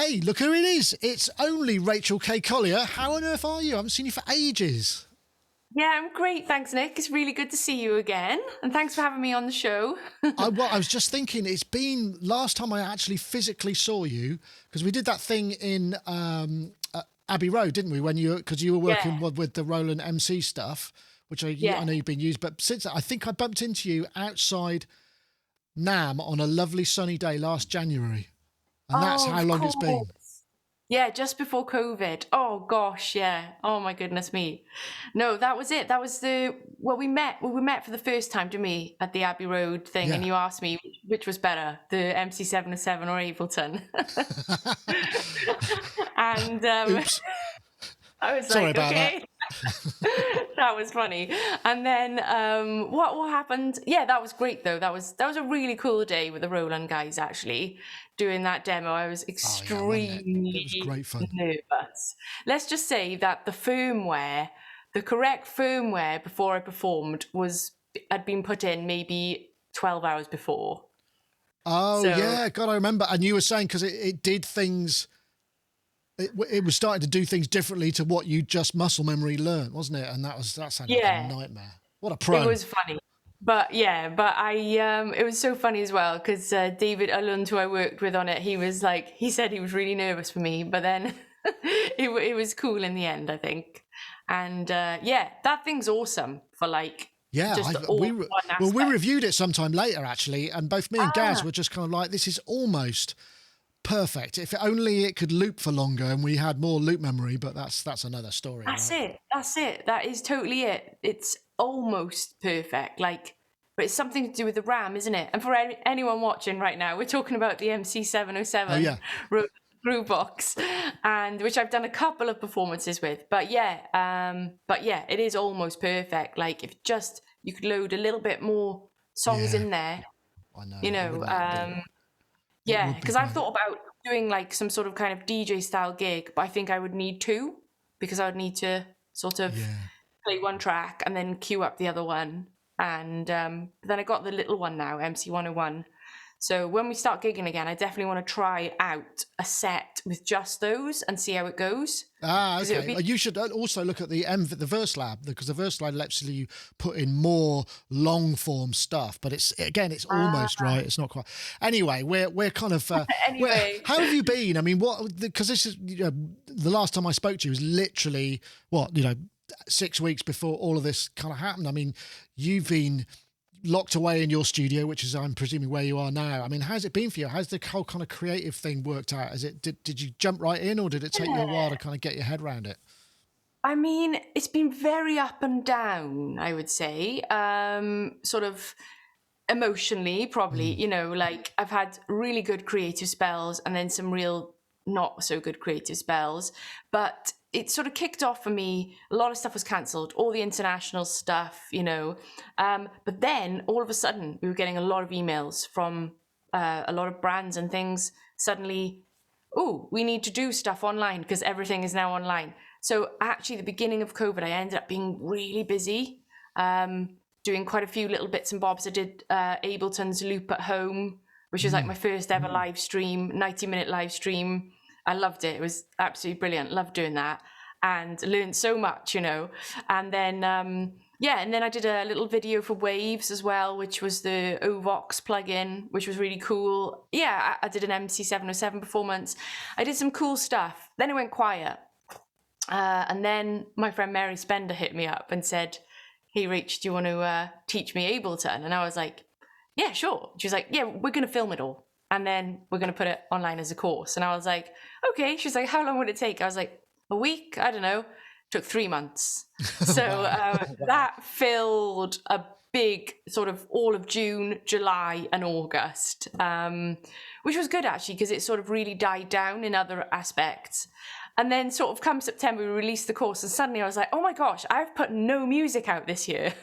Hey, look who it is. It's only Rachel K Collier. How on earth are you? I haven't seen you for ages. Yeah, I'm great. Thanks, Nick. It's really good to see you again. And thanks for having me on the show. I was just thinking, it's been last time I actually physically saw you, because we did that thing in Abbey Road, didn't we? Because you were working with the Roland MC stuff, which I know you've been used. But since I think I bumped into you outside NAMM on a lovely sunny day last January. And that's how long it's been. Yeah, just before COVID. Oh gosh, yeah. Oh my goodness me. No, that was it. That was we met for the first time, didn't we, at the Abbey Road thing, and you asked me which was better, the MC707 or Ableton. And I was Sorry like, about okay. That was funny. And then what happened? Yeah, that was great though. That was a really cool day with the Roland guys actually doing that demo. I was extremely it was great fun. nervous. Let's just say that the correct firmware before I performed had been put in maybe 12 hours before. Oh, yeah. God, I remember. And you were saying, because it did things, it was starting to do things differently to what you just muscle memory learned, wasn't it? And that sounded like a nightmare. What a pro. It was funny. But it was so funny as well, because David Ullund, who I worked with on it, he said he was really nervous for me, but then it was cool in the end, I think. And that thing's awesome for we reviewed it sometime later actually, and both me and Gaz were just kind of like, this is almost perfect. If only it could loop for longer and we had more loop memory, but that's another story. That's it. That is totally it. It's almost perfect. But it's something to do with the RAM, isn't it? And for anyone watching right now, we're talking about the MC707 Groove Box, and which I've done a couple of performances with. But it is almost perfect. Like if you could load a little bit more songs in there. I know. Because I've thought about doing like some sort of kind of DJ style gig, but I think I would need two, because I would need to sort of play one track and then queue up the other one. And then I got the little one now, MC101. So when we start gigging again, I definitely want to try out a set with just those and see how it goes. Okay. You should also look at the Verse Lab, because the Verse Lab lets you put in more long form stuff, but it's almost right. It's not quite. Anyway, we're kind of. Anyway, how have you been? I mean, because this is the last time I spoke to you was literally 6 weeks before all of this kind of happened. I mean, you've been locked away in your studio, which is, I'm presuming, where you are now. I mean, how's it been for you? How's the whole kind of creative thing worked out? Did you jump right in, or did it take you a while to kind of get your head around it? I mean, it's been very up and down, I would say. Sort of emotionally, probably, like I've had really good creative spells and then some real not so good creative spells, but it sort of kicked off for me. A lot of stuff was cancelled, all the international stuff, but then all of a sudden we were getting a lot of emails from a lot of brands and things suddenly, we need to do stuff online because everything is now online. So actually the beginning of COVID, I ended up being really busy, doing quite a few little bits and bobs. I did Ableton's Loop at Home, which was like my first ever live stream, 90-minute live stream. I loved it. It was absolutely brilliant. Loved doing that and learned so much, And then, and then I did a little video for Waves as well, which was the Ovox plugin, which was really cool. Yeah, I did an MC707 performance. I did some cool stuff. Then it went quiet. And then my friend Mary Spender hit me up and said, "Hey, Rach, do you want to teach me Ableton?" And I was like, "Yeah, sure." She was like, "Yeah, we're going to film it all. And then we're going to put it online as a course." And I was like, "Okay." She's like, "How long would it take?" I was like, "A week? I don't know." It took 3 months. So that filled a big sort of all of June, July and August, which was good actually, because it sort of really died down in other aspects. And then sort of come September, we released the course and suddenly I was like, oh my gosh, I've put no music out this year.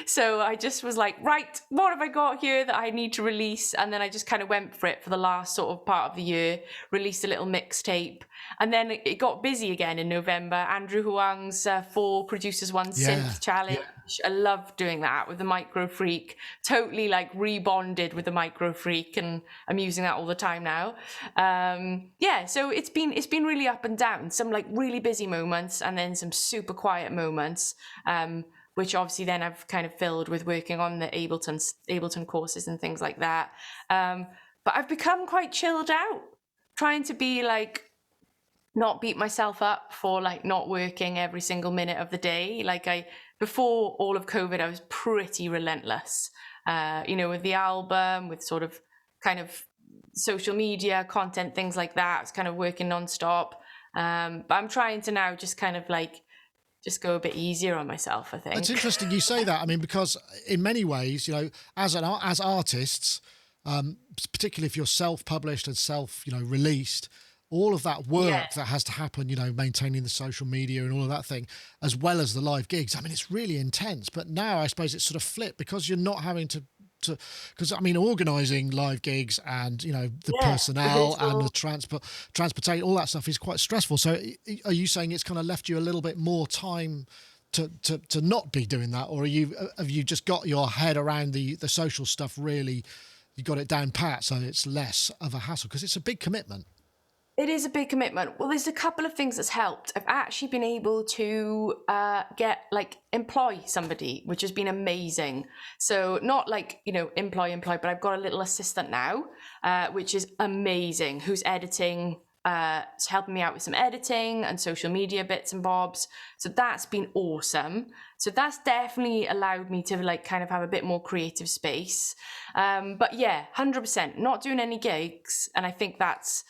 So I just was like, right, what have I got here that I need to release? And then I just kind of went for it for the last sort of part of the year, released a little mixtape. And then it got busy again in November. Andrew Huang's 4 Producers 1 Synth Challenge. I love doing that with the Micro Freak. Totally like rebonded with the Micro Freak, and I'm using that all the time now. So it's been really up and down. Some like really busy moments, and then some super quiet moments. Which obviously then I've kind of filled with working on the Ableton courses and things like that. But I've become quite chilled out, trying to be like, not beat myself up for like not working every single minute of the day. Like before all of COVID, I was pretty relentless, with the album, with sort of kind of social media content, things like that. I was kind of working nonstop. But I'm trying to now just kind of like, just go a bit easier on myself, I think. It's interesting you say that. I mean, because in many ways, as artists, particularly if you're self-published and released, all of that work that has to happen, maintaining the social media and all of that thing, as well as the live gigs. I mean, it's really intense. But now I suppose it's sort of flipped, because you're not having to because I mean, organising live gigs and the personnel and the transportation, all that stuff is quite stressful. So are you saying it's kind of left you a little bit more time to not be doing that, or have you just got your head around the social stuff? Really, you got it down pat, so it's less of a hassle, because it's a big commitment. It is a big commitment. Well, there's a couple of things that's helped. I've actually been able to employ somebody, which has been amazing. So not like, employ, but I've got a little assistant now, which is amazing, who's editing, helping me out with some editing and social media bits and bobs. So that's been awesome. So that's definitely allowed me to like kind of have a bit more creative space. But yeah, 100% not doing any gigs. And I think that's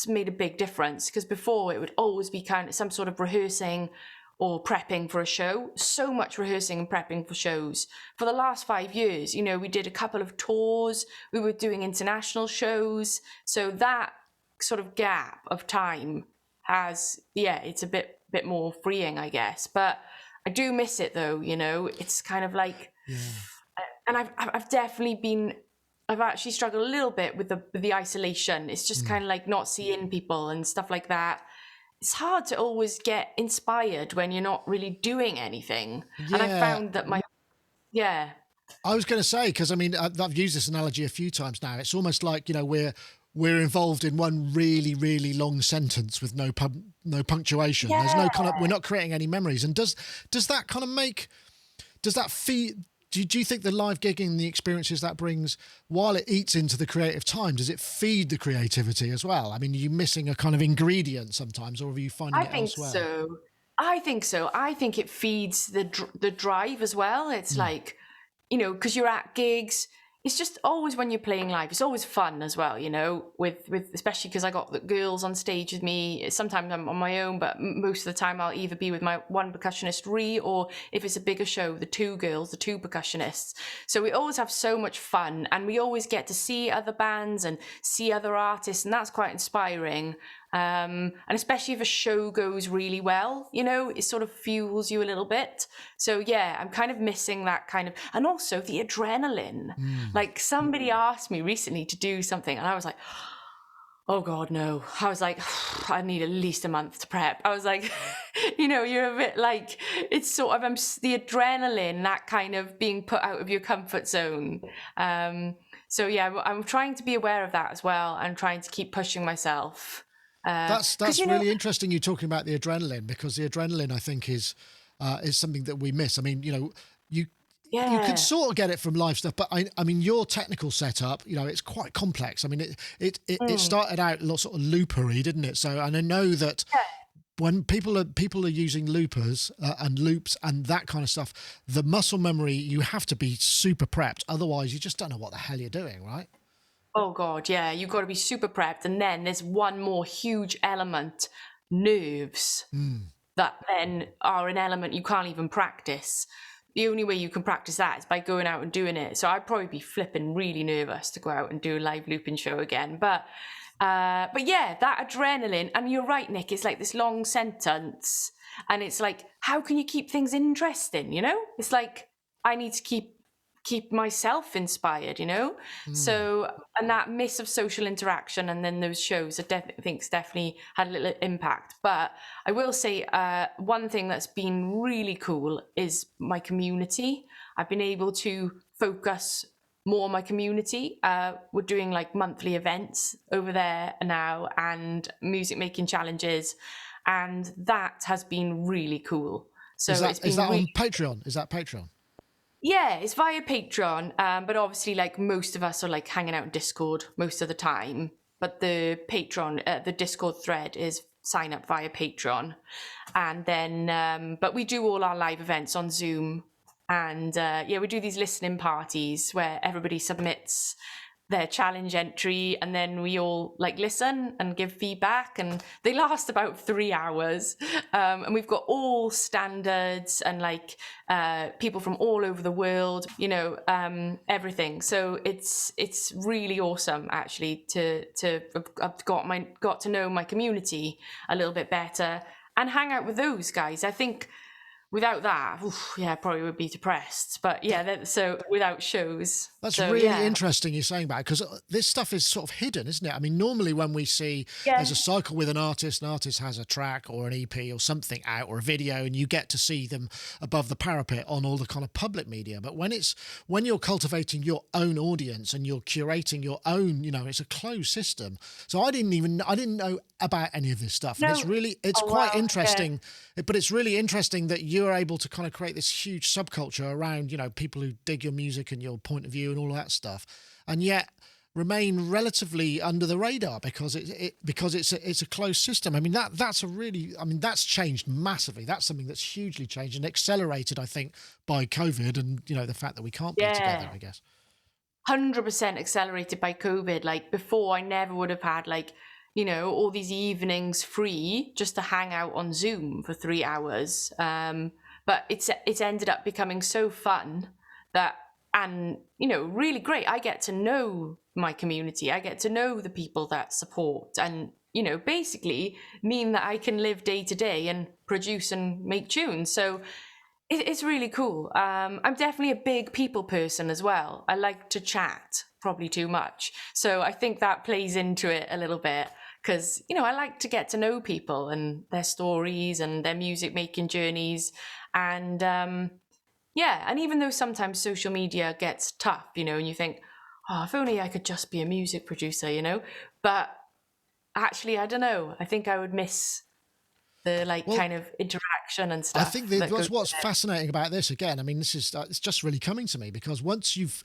made a big difference, because before it would always be kind of some sort of rehearsing or prepping for a show. So much rehearsing and prepping for shows. For the last 5 years, we did a couple of tours, we were doing international shows. So that sort of gap of time it's a bit more freeing, I guess. But I do miss it though, it's kind of like, and I've definitely I've actually struggled a little bit with the isolation. It's just kind of like not seeing people and stuff like that. It's hard to always get inspired when you're not really doing anything. Yeah. And I found that I was going to say, because I mean, I've used this analogy a few times now. It's almost like, we're involved in one really, really long sentence with no punctuation. Yeah. There's no we're not creating any memories. And does that kind of feed? Do you think the live gigging and the experiences that brings, while it eats into the creative time, does it feed the creativity as well? I mean, are you missing a kind of ingredient sometimes, or are you finding it elsewhere? I think so. I think it feeds the drive as well. It's like, because you're at gigs, it's just always when you're playing live, it's always fun as well, with especially because I got the girls on stage with me. Sometimes I'm on my own, but most of the time I'll either be with my one percussionist, or if it's a bigger show, the 2 girls, the 2 percussionists. So we always have so much fun, and we always get to see other bands and see other artists, and that's quite inspiring. And especially if a show goes really well, it sort of fuels you a little bit. So yeah, I'm kind of missing that kind of, and also the adrenaline. Like somebody asked me recently to do something, and I was like, oh God, no. I was like, I need at least a month to prep. I was like, you're a bit like, it's sort of the adrenaline, that kind of being put out of your comfort zone. So yeah, I'm trying to be aware of that as well, and trying to keep pushing myself. That's really interesting, you talking about the adrenaline, because the adrenaline, I think, is something that we miss. I mean, you can sort of get it from live stuff, but I mean, your technical setup, it's quite complex. I mean, it started out sort of loopery, didn't it? So, and I know that when people are using loopers and loops and that kind of stuff, the muscle memory, you have to be super prepped. Otherwise, you just don't know what the hell you're doing, right? Oh God, yeah, you've got to be super prepped. And then there's one more huge element, nerves, that then are an element you can't even practice. the only way you can practice that is by going out and doing it. So I'd probably be flipping really nervous to go out and do a live looping show again. But yeah, that adrenaline, and you're right, Nick, it's like this long sentence, and it's like, how can you keep things interesting, you know? It's like, I need to keep myself inspired, you know? So, and that miss of social interaction and then those shows, I think definitely had a little impact. But I will say one thing that's been really cool is my community. I've been able to focus more on my community. We're doing like monthly events over there now and music making challenges, and that has been really cool. So is that on Patreon? Is that Patreon? Yeah, it's via Patreon, but obviously, like, most of us are like hanging out in Discord most of the time. But the Patreon, the Discord thread is sign up via Patreon, and then but we do all our live events on Zoom, and yeah, we do these listening parties where everybody submits their challenge entry, and then we all like listen and give feedback, and they last about 3 hours, and we've got all standards and like people from all over the world, you know, everything. So it's really awesome actually to have got to know my community a little bit better and hang out with those guys. I think without that, yeah, I probably would be depressed. But yeah, so without shows. That's really interesting you're saying about it, because this stuff is sort of hidden, isn't it? I mean, normally when we see there's a cycle with an artist has a track or an EP or something out or a video, and you get to see them above the parapet on all the kind of public media. But when you're cultivating your own audience and you're curating your own, you know, it's a closed system. So I didn't know about any of this stuff. And it's quite interesting. Yeah. But it's really interesting that you're able to kind of create this huge subculture around, you know, people who dig your music and your point of view and all that stuff, and yet remain relatively under the radar because it's a closed system. I mean, that's changed massively. That's something that's hugely changed and accelerated, I think, by COVID and, you know, the fact that we can't be together, I guess. 100% accelerated by COVID. Like before, I never would have had like, you know, all these evenings free just to hang out on Zoom for 3 hours. But it's ended up becoming so fun that, and, you know, really great. I get to know my community. I get to know the people that support and, you know, basically mean that I can live day to day and produce and make tunes. So it's really cool. I'm definitely a big people person as well. I like to chat, probably too much. So I think that plays into it a little bit. Because, you know, I like to get to know people and their stories and their music making journeys. And yeah, and even though sometimes social media gets tough, you know, and you think, oh, if only I could just be a music producer, you know. But actually, I don't know. I think I would miss the kind of interaction and stuff. I think what's fascinating about this, again, I mean, this is it's just really coming to me, because once you've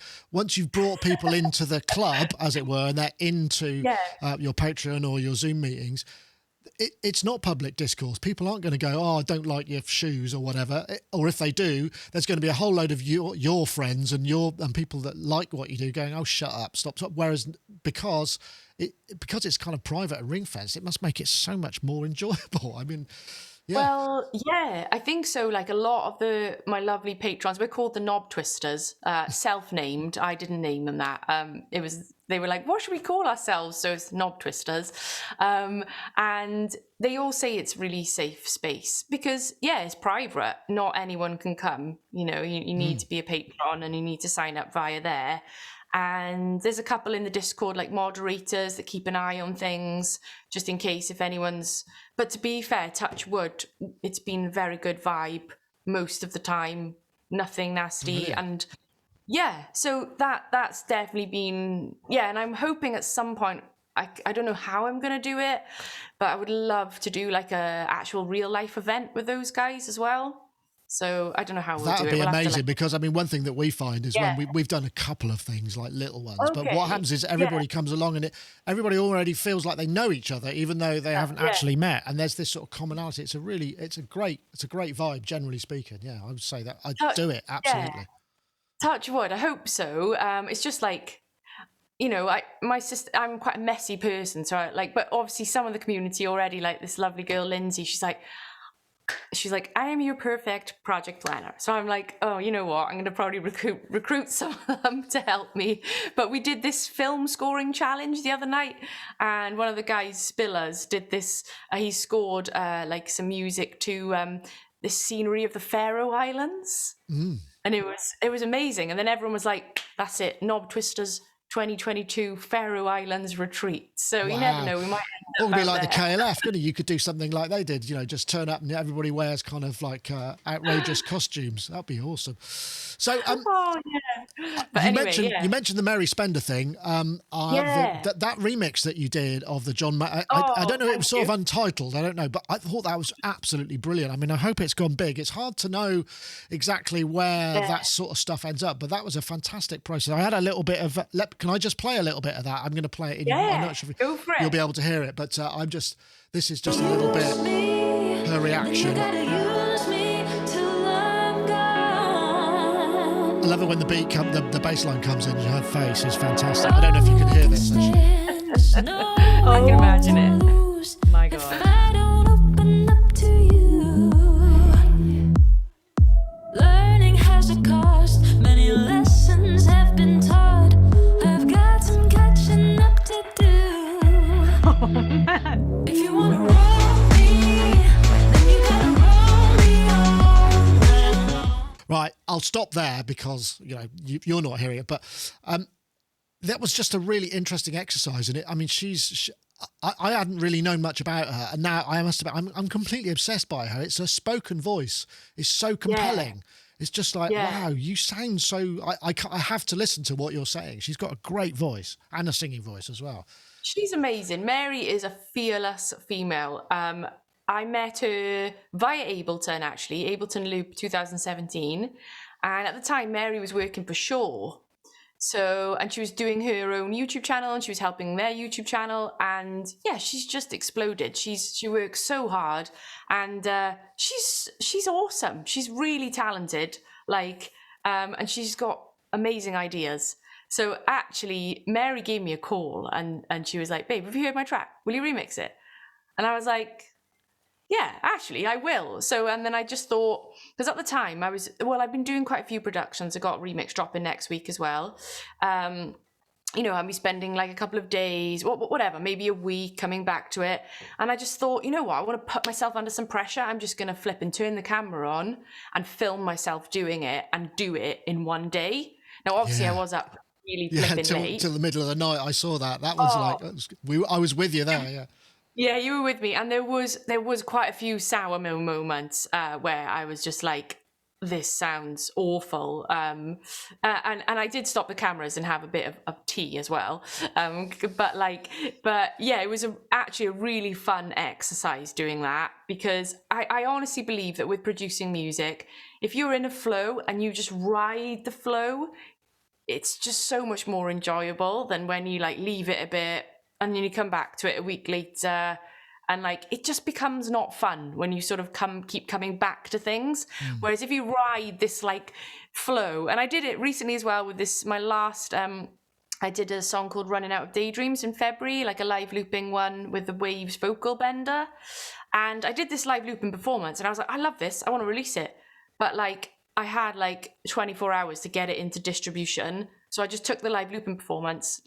brought people into the club, as it were, and they're into your Patreon or your Zoom meetings, it's not public discourse. People aren't going to go, oh, I don't like your shoes or whatever. Or if they do, there's going to be a whole load of your friends and people that like what you do going, oh, shut up, stop. Whereas because it's kind of private and ring fenced, it must make it so much more enjoyable. I mean, yeah. Well, yeah, I think so. Like a lot of my lovely patrons, we're called the Knob Twisters, self-named. I didn't name them that. They were like, what should we call ourselves? So it's Knob Twisters. And they all say it's really safe space because, yeah, it's private. Not anyone can come. You know, you need to be a patron and you need to sign up via there. And there's a couple in the Discord, like moderators that keep an eye on things just in case if anyone's, but to be fair, touch wood, it's been very good vibe most of the time, nothing nasty. Really? And yeah, so that's definitely been, yeah. And I'm hoping at some point, I don't know how I'm going to do it, but I would love to do like a actual real life event with those guys as well. So I don't know how we'll do it. That would be amazing because, I mean, one thing that we find is when we've done a couple of things like little ones, but what happens is everybody comes along and everybody already feels like they know each other, even though they haven't actually met. And there's this sort of commonality. It's a great vibe, generally speaking. Yeah, I would say that I'd do it. Absolutely. Yeah. Touch wood. I hope so. It's just like, you know, my sister, I'm quite a messy person. So but obviously some of the community already, like this lovely girl, Lindsay, she's like, she's like, I am your perfect project planner. So I'm like, oh, you know what? I'm going to probably recruit some of them to help me. But we did this film scoring challenge the other night, and one of the guys, Spillers, did this. He scored like some music to the scenery of the Faroe Islands, and it was amazing. And then everyone was like, that's it, Knob Twisters 2022 Faroe Islands retreat. So you never know, we might end up. It would be like the KLF, couldn't it? You could do something like they did, just turn up and everybody wears kind of like outrageous costumes. That'd be awesome. So But you mentioned the Mary Spender thing. That remix that you did of the John I don't know, it was sort of untitled, I don't know, but I thought that was absolutely brilliant. I mean, I hope it's gone big. It's hard to know exactly where that sort of stuff ends up, but that was a fantastic process. I had a little bit of can I just play a little bit of that? I'm going to play it in I'm not sure go for it. You'll be able to hear it, but this is just a little bit her reaction. I love it when the beat the bass line comes in. Her face is fantastic. I don't know if you can hear this. I can imagine it. My God. Learning has a cost. Many lessons have been taught. I've got some catching up to do. Oh man. If you wanna roll me, then you gotta roll me on. Right, I'll stop there because you're not hearing it, but that was just a really interesting exercise in it. I mean, I hadn't really known much about her, and now I'm completely obsessed by her. It's her spoken voice is so compelling. It's just like, wow, you sound so. I have to listen to what you're saying. She's got a great voice and a singing voice as well. She's amazing. Mary is a fearless female. I met her via Ableton, actually, Ableton Loop 2017. And at the time, Mary was working for Shaw. And she was doing her own YouTube channel, and she was helping their YouTube channel. And yeah, she's just exploded. She works so hard, and she's awesome. She's really talented, and she's got amazing ideas. So actually, Mary gave me a call, and she was like, babe, have you heard my track? Will you remix it? And I was like, yeah, actually, I will. So, and then I just thought, because at the time I've been doing quite a few productions. I got a remix dropping next week as well. I'll be spending like a couple of days, whatever, maybe a week coming back to it. And I just thought, you know what, I want to put myself under some pressure. I'm just going to flip and turn the camera on and film myself doing it and do it in one day. Now, obviously I was up really flipping late. Till the middle of the night. I saw that. That was I was with you there, yeah. Yeah, you were with me, and there was quite a few sour moments where I was just like, "This sounds awful," and I did stop the cameras and have a bit of tea as well. But yeah, it was actually a really fun exercise doing that, because I honestly believe that with producing music, if you're in a flow and you just ride the flow, it's just so much more enjoyable than when you leave it a bit. And then you come back to it a week later, and it just becomes not fun when you sort of keep coming back to things. Whereas if you ride this flow, and I did it recently as well with my last, I did a song called Running Out of Daydreams in February, a live looping one with the Waves vocal bender. And I did this live looping performance, and I was like, I love this, I want to release it. But I had 24 hours to get it into distribution. So I just took the live looping performance,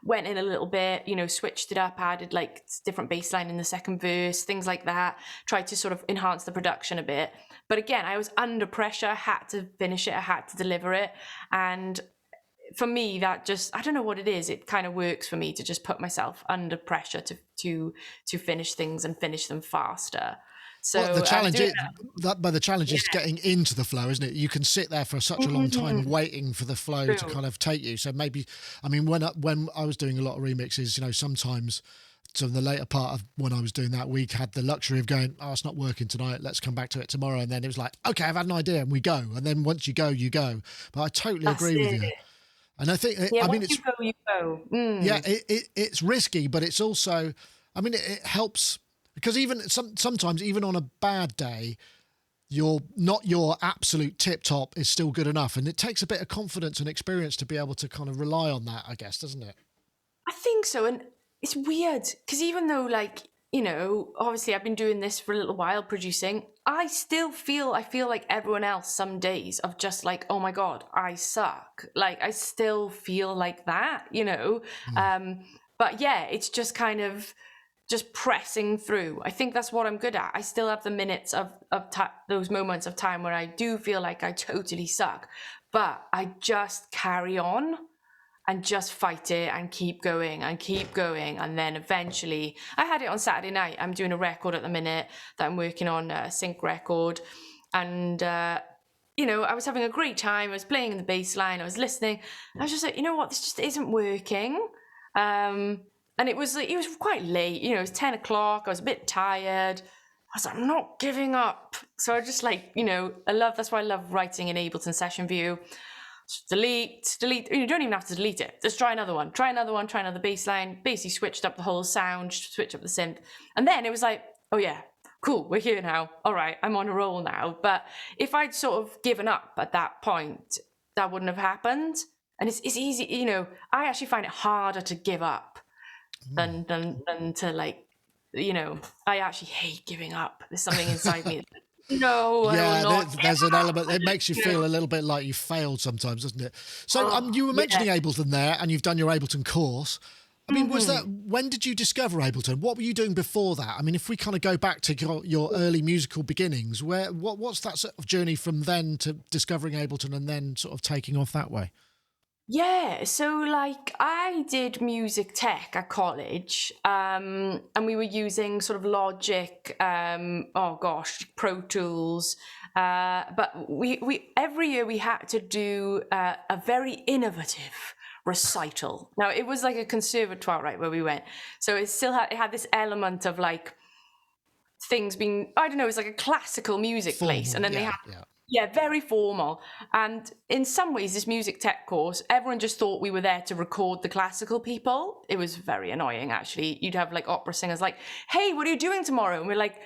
went in a little bit, switched it up, added different bass line in the second verse, things like that, tried to sort of enhance the production a bit. But again, I was under pressure, had to finish it, I had to deliver it. And for me, that just, I don't know what it is, it kind of works for me to just put myself under pressure to finish things and finish them faster. So the challenge is getting into the flow, isn't it? You can sit there for such a long time waiting for the flow to kind of take you. So maybe, I mean, when I was doing a lot of remixes, sometimes, so the later part of when I was doing that, we had the luxury of going, oh, it's not working tonight, let's come back to it tomorrow. And then it was like, okay, I've had an idea, and we go. And then once you go, you go. But I totally agree with you. And I think, once you go. Yeah, it's risky, but it's also, it helps. Because even sometimes, even on a bad day, your absolute tip top is still good enough, and it takes a bit of confidence and experience to be able to kind of rely on that, I guess, doesn't it? I think so, and it's weird because even though you know, obviously I've been doing this for a little while, producing. I feel like everyone else some days of just like, oh my God, I suck. Like, I still feel like that, you know? But yeah, it's just kind of just pressing through. I think that's what I'm good at. I still have the minutes of those moments of time where I do feel like I totally suck, but I just carry on and just fight it and keep going and keep going. And then eventually, I had it on Saturday night. I'm doing a record at the minute that I'm working on, a sync record. And, you know, I was having a great time. I was playing in the bass line. I was listening. I was just like, you know what, this just isn't working. And it was quite late. You know, it was 10 o'clock. I was a bit tired. I was like, I'm not giving up. So I just like, you know, that's why I love writing in Ableton Session View. Delete. You don't even have to delete it. Just try another bass line. Basically switched up the whole sound, switched up the synth. And then it was like, oh yeah, cool, we're here now. All right, I'm on a roll now. But if I'd sort of given up at that point, that wouldn't have happened. And it's easy, you know, I actually find it harder to give up than to like, you know, I actually hate giving up. There's something inside me. No, yeah, there's an element. It makes you feel a little bit like you failed sometimes, doesn't it? So you were mentioning Ableton there, and you've done your Ableton course. I mean, when did you discover Ableton? What were you doing before that? I mean, if we kind of go back to your early musical beginnings, what's that sort of journey from then to discovering Ableton and then sort of taking off that way? Yeah, so like I did music tech at college, and we were using sort of Logic, Pro Tools, but we every year we had to do a very innovative recital. Now it was like a conservatoire, right, where we went, so it had this element of like things being, I don't know, it was like a classical music place, and then they had. Yeah, very formal. And in some ways, this music tech course, everyone just thought we were there to record the classical people. It was very annoying, actually. You'd have like opera singers like, hey, what are you doing tomorrow? And we're like,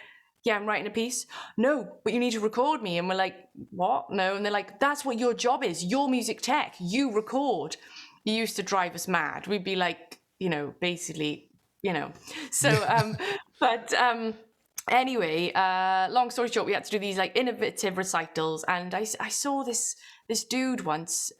yeah, I'm writing a piece. No, but you need to record me. And we're like, what? No. And they're like, that's what your job is. You're music tech. You record. You used to drive us mad. We'd be like, you know, basically, you know. So, anyway, long story short, we had to do these like innovative recitals, and I saw this dude once.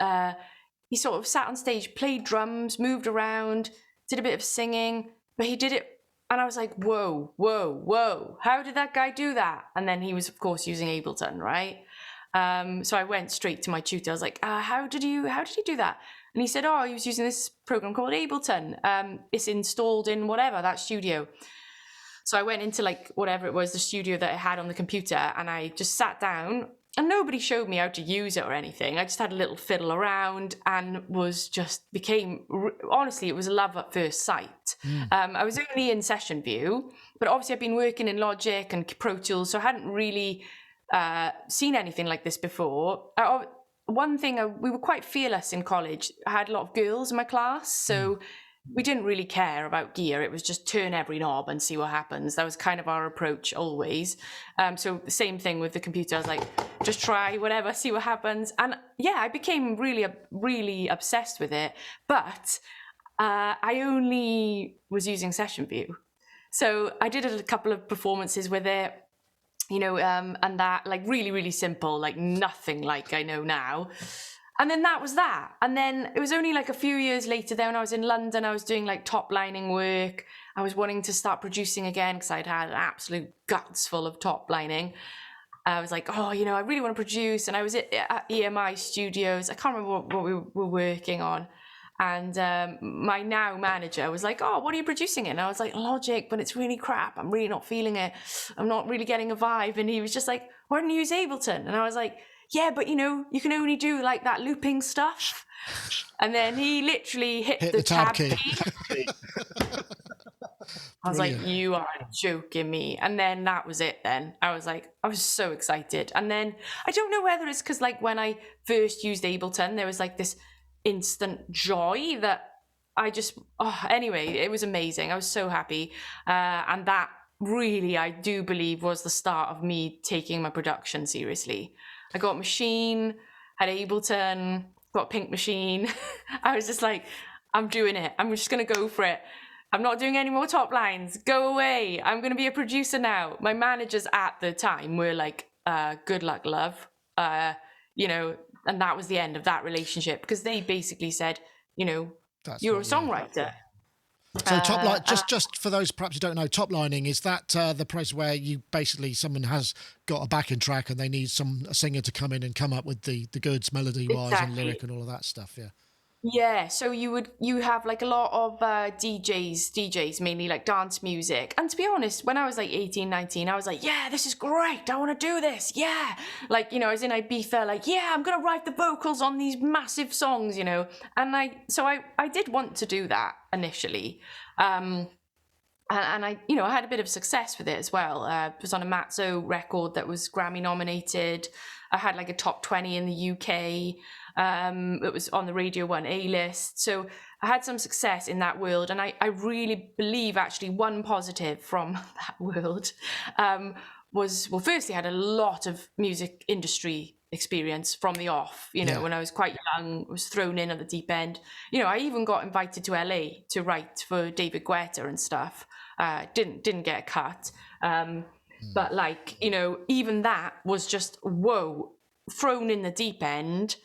He sort of sat on stage, played drums, moved around, did a bit of singing, but he did it, and I was like, whoa, how did that guy do that? And then he was, of course, using Ableton, right? So I went straight to my tutor. I was like, how did he do that? And he said, oh, he was using this program called Ableton. It's installed in whatever, that studio. So I went into like whatever it was, the studio that I had on the computer, and I just sat down, and nobody showed me how to use it or anything. I just had a little fiddle around and honestly, it was a love at first sight. I was only in Session View, but obviously I've been working in Logic and Pro Tools, so I hadn't really seen anything like this before. One thing, we were quite fearless in college. I had a lot of girls in my class, so we didn't really care about gear. It was just turn every knob and see what happens. That was kind of our approach always. So the same thing with the computer. I was like, just try whatever, see what happens. And yeah, I became really, really obsessed with it. But I only was using Session View. So I did a couple of performances with it, you know, and that like really, really simple, like nothing like I know now. And then that was that. And then it was only like a few years later then when I was in London, I was doing like top lining work. I was wanting to start producing again because I'd had an absolute guts full of top lining. I was like, oh, you know, I really want to produce. And I was at EMI Studios. I can't remember what we were working on. And my now manager was like, oh, what are you producing in? And I was like, Logic, but it's really crap. I'm really not feeling it. I'm not really getting a vibe. And he was just like, why don't you use Ableton? And I was like, yeah, but you know, you can only do like that looping stuff. And then he literally hit the tab key. I was like, you are joking me. And then that was it then. I was so excited. And then I don't know whether it's because like when I first used Ableton, there was like this instant joy that anyway, it was amazing. I was so happy. And that really, I do believe, was the start of me taking my production seriously. I got Machine, had Ableton, got Pink Machine. I was just like, I'm doing it. I'm just going to go for it. I'm not doing any more top lines. Go away. I'm going to be a producer now. My managers at the time were like, good luck, love. You know, and that was the end of that relationship because they basically said, you know, you're a songwriter. So top line, just for those perhaps who don't know, top lining, is that the process where you basically, someone has got a backing track and they need a singer to come in and come up with the goods melody wise and lyric and all of that stuff. Yeah. Yeah, so you have like a lot of DJs mainly like dance music. And to be honest, when I was like 18, 19, I was like, yeah, this is great. I want to do this. Yeah. Like, you know, I was in Ibiza, like, yeah, I'm going to write the vocals on these massive songs, you know. And I did want to do that initially. And I, you know, I had a bit of success with it as well. It was on a Matzo record that was Grammy nominated. I had like a top 20 in the UK. It was on the Radio 1 A-list. So I had some success in that world. And I really believe actually one positive from that world was, well, firstly, I had a lot of music industry experience from the off, you know, when I was quite young, was thrown in at the deep end. You know, I even got invited to LA to write for David Guetta and stuff. Didn't get a cut. But like, you know, even that was just, whoa, thrown in the deep end.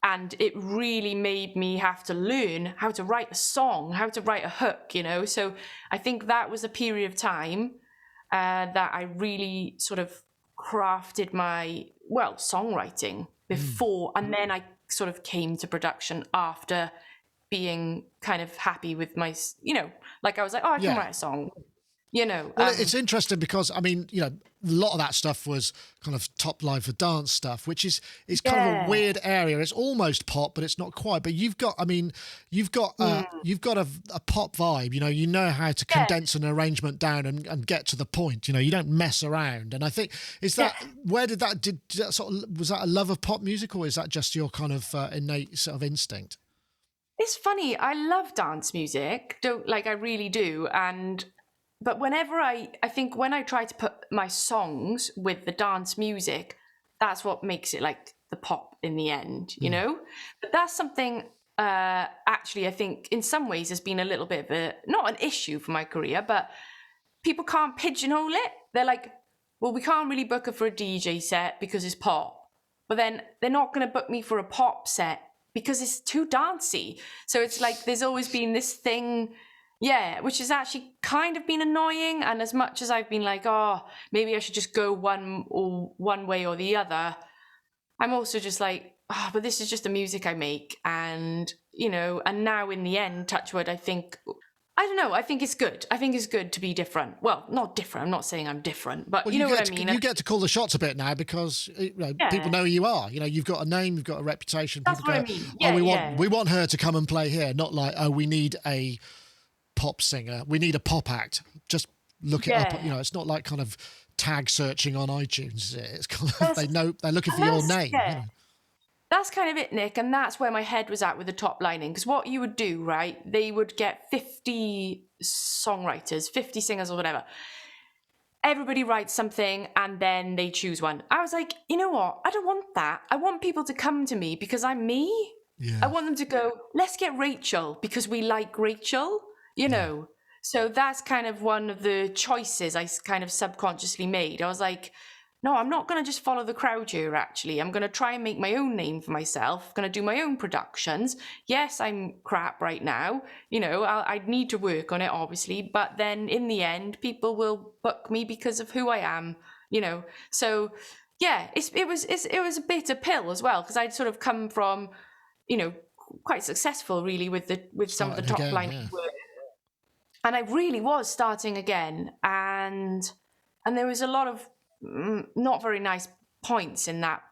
And it really made me have to learn how to write a song, how to write a hook, you know. So I think that was a period of time that I really sort of crafted my, well, songwriting before. And then I sort of came to production after being kind of happy with my, you know, like I was like, oh, I can write a song. You know, well, it's interesting because I mean, you know, a lot of that stuff was kind of top line for dance stuff, which is kind of a weird area. It's almost pop, but it's not quite. But you've got a pop vibe. You know how to condense an arrangement down and get to the point. You know, you don't mess around. And I think was that was that a love of pop music, or is that just your kind of innate sort of instinct? It's funny. I love dance music. I really do. But whenever I think when I try to put my songs with the dance music, that's what makes it like the pop in the end, you know? But that's something actually I think in some ways has been a little bit of not an issue for my career, but people can't pigeonhole it. They're like, well, we can't really book her for a DJ set because it's pop. But then they're not going to book me for a pop set because it's too dancey. So it's like there's always been this thing... Yeah, which has actually kind of been annoying. And as much as I've been like, oh, maybe I should just go one way or the other, I'm also just like, oh, but this is just the music I make. And, you know, and now in the end, touch wood, I think it's good. I think it's good to be different. Well, not different. I'm not saying I'm different, but you know what I mean? You get to call the shots a bit now because people know who you are. You know, you've got a name, you've got a reputation. That's what I mean. Yeah, we want her to come and play here. Not like, oh, we need a pop singer, we need a pop act, just look it up. You know, it's not like kind of tag searching on iTunes, is it? It's kind of they're looking for your name. You know? That's kind of it, Nick, and that's where my head was at with the top lining, because what you would do, right, they would get 50 songwriters, 50 singers or whatever, everybody writes something and then they choose one. I was like, you know what, I don't want that. I want people to come to me because I'm me. I want them to go, let's get Rachel because we like Rachel. You know, so that's kind of one of the choices I kind of subconsciously made. I was like, no, I'm not going to just follow the crowd here, actually. I'm going to try and make my own name for myself. I'm going to do my own productions. Yes, I'm crap right now. You know, I need to work on it, obviously. But then in the end, people will book me because of who I am, you know. So, yeah, it was a bitter pill as well, because I'd sort of come from, you know, quite successful, really, with some of the top line work. And I really was starting again, and there was a lot of not very nice points in that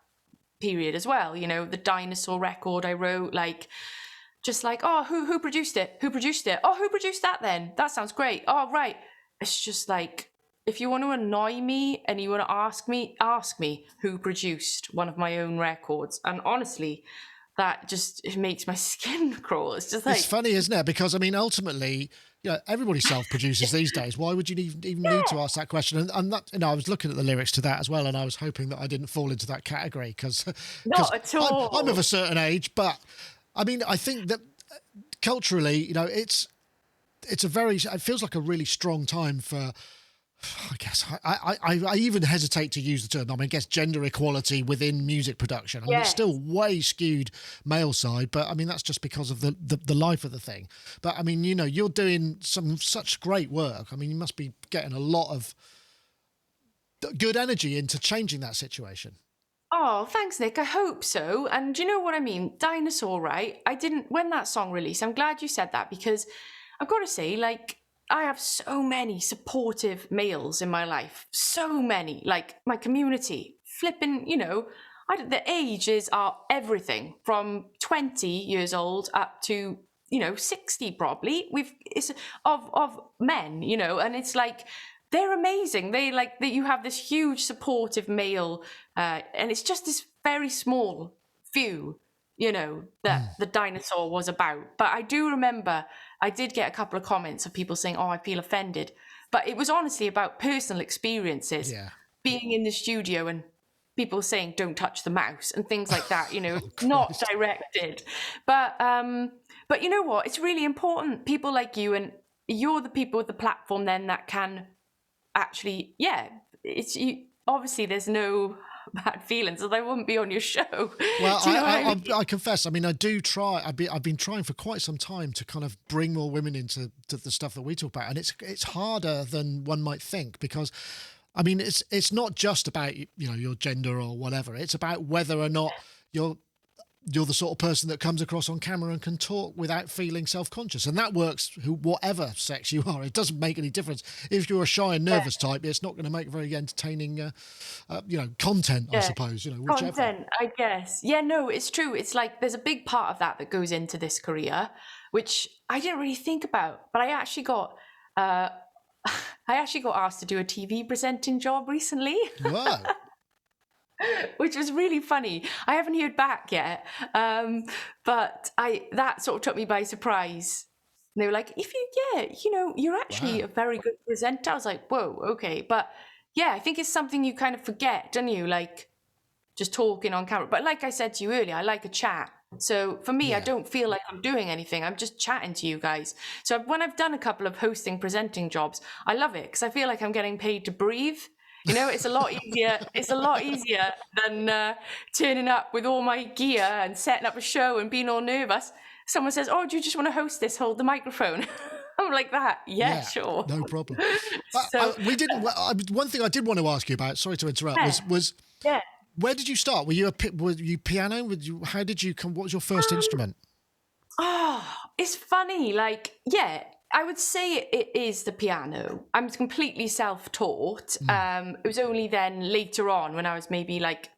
period as well. You know, the Dinosaur record I wrote, oh, who produced it? Who produced it? Oh, who produced that then? That sounds great. Oh, right. It's just like, if you want to annoy me and you want to ask me who produced one of my own records. And honestly, that just it makes my skin crawl. It's just like... It's funny, isn't it? Because, I mean, ultimately... You know, everybody self-produces these days. Why would you even need to ask that question? And that, you know, I was looking at the lyrics to that as well, and I was hoping that I didn't fall into that category because not at all. I'm of a certain age. But I mean, I think that culturally, you know, it feels like a really strong time for, I guess, I even hesitate to use the term. I mean, I guess gender equality within music production. I mean, it's still way skewed male side, but I mean, that's just because of the life of the thing. But I mean, you're doing such great work. I mean, you must be getting a lot of good energy into changing that situation. Oh, thanks, Nick. I hope so. And do you know what I mean? Dinosaur, right? When that song released, I'm glad you said that, because I've got to say, like, I have so many supportive males in my life. So many. Like, my community. Flipping, the ages are everything. From 20 years old up to, 60 probably. It's of men, and it's like, they're amazing. They like that you have this huge supportive male, and it's just this very small few, that the Dinosaur was about. But I do remember I did get a couple of comments of people saying, "Oh, I feel offended," but it was honestly about personal experiences, being in the studio and people saying, "Don't touch the mouse" and things like that. Not directed, but you know what? It's really important. People like you, and you're the people with the platform then that can actually, it's you. Obviously, there's no bad feelings, or they wouldn't be on your show. Well, I confess, I mean, I do try. I've been trying for quite some time to kind of bring more women into the stuff that we talk about, and it's harder than one might think, because, I mean, it's not just about your gender or whatever. It's about whether or not you're the sort of person that comes across on camera and can talk without feeling self-conscious. And that works whatever sex you are. It doesn't make any difference. If you're a shy and nervous type, it's not going to make very entertaining, content, I suppose, whichever. Content, I guess. Yeah, no, it's true. It's like, there's a big part of that goes into this career, which I didn't really think about, but I actually got asked to do a TV presenting job recently. Wow. Which was really funny. I haven't heard back yet, but that sort of took me by surprise. And they were like, you're actually a very good presenter. I was like, whoa, okay. But yeah, I think it's something you kind of forget, don't you? Like, just talking on camera. But like I said to you earlier, I like a chat. So for me, I don't feel like I'm doing anything. I'm just chatting to you guys. So when I've done a couple of hosting, presenting jobs, I love it, because I feel like I'm getting paid to breathe. It's a lot easier. It's a lot easier than turning up with all my gear and setting up a show and being all nervous. Someone says, "Oh, do you just want to host this? Hold the microphone." I'm like that. Yeah, sure. No problem. One thing I did want to ask you about, sorry to interrupt, was where did you start? Were you piano? How did you come? What was your first instrument? Oh, it's funny. Like, I would say it is the piano. I'm completely self-taught. It was only then later on, when I was maybe like